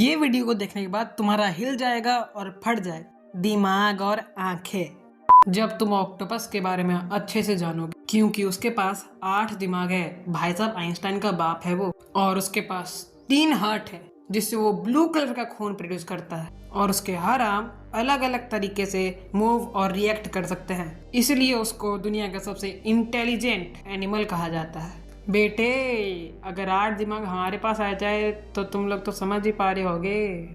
ये वीडियो को देखने के बाद तुम्हारा हिल जाएगा और फट जाएगा दिमाग और आंखें जब तुम ऑक्टोपस के बारे में अच्छे से जानोगे, क्योंकि उसके पास 8 दिमाग है। भाई साहब आइंस्टाइन का बाप है वो। और उसके पास 3 हार्ट है जिससे वो ब्लू कलर का खून प्रोड्यूस करता है। और उसके हर आर्म अलग अलग तरीके से मूव और रिएक्ट कर सकते हैं, इसलिए उसको दुनिया का सबसे इंटेलिजेंट एनिमल कहा जाता है। बेटे, अगर 8 दिमाग हमारे पास आ जाए तो तुम लोग तो समझ ही पा रहे होगे।